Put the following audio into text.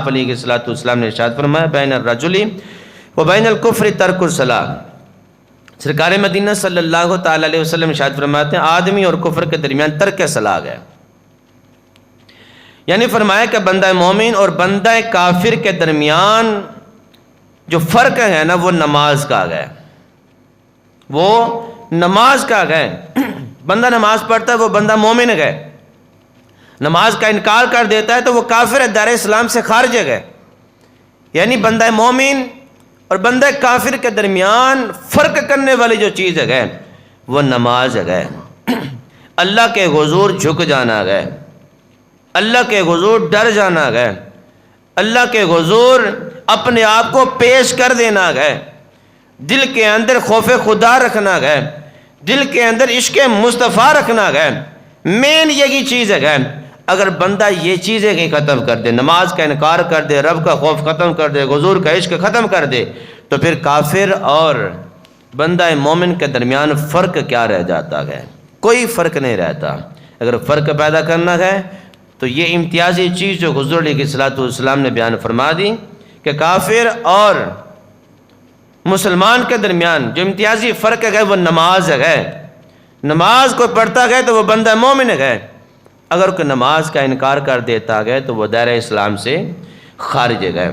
علیہ السلام نے ارشاد فرمایا بین الرجل و بین الکفر ترک الصلاۃ۔ سرکار مدینہ صلی اللہ تعالی علیہ وسلم ارشاد فرماتے ہیں آدمی اور کفر کے درمیان ترک صلاۃ ہے، یعنی فرمایا کہ بندہ مومن اور بندہ کافر کے درمیان جو فرق ہے نا وہ نماز کا ہے، وہ نماز کا ہے۔ بندہ نماز پڑھتا ہے وہ بندہ مومن ہے، نماز کا انکار کر دیتا ہے تو وہ کافر ہے، دار اسلام سے خارج ہے۔ یعنی بندہ مومن اور بندہ کافر کے درمیان فرق کرنے والی جو چیز ہے وہ نماز ہے۔ اللہ کے حضور جھک جانا ہے، اللہ کے حضور ڈر جانا ہے، اللہ کے حضور اپنے آپ کو پیش کر دینا ہے، دل کے اندر خوف خدا رکھنا ہے، دل کے اندر عشق مصطفیٰ رکھنا ہے۔ مین یہی چیز ہے۔ اگر بندہ یہ چیزیں ہی ختم کر دے، نماز کا انکار کر دے، رب کا خوف ختم کر دے، حضور کا عشق ختم کر دے، تو پھر کافر اور بندہ مومن کے درمیان فرق کیا رہ جاتا ہے؟ کوئی فرق نہیں رہتا۔ اگر فرق پیدا کرنا ہے تو یہ امتیازی چیز جو حضور علیہ السلام نے بیان فرما دی کہ کافر اور مسلمان کے درمیان جو امتیازی فرق ہے وہ نماز ہے۔ نماز کو پڑھتا ہے تو وہ بندہ مومن ہے، اگر کوئی نماز کا انکار کر دیتا ہے تو وہ دائرہ اسلام سے خارج ہے۔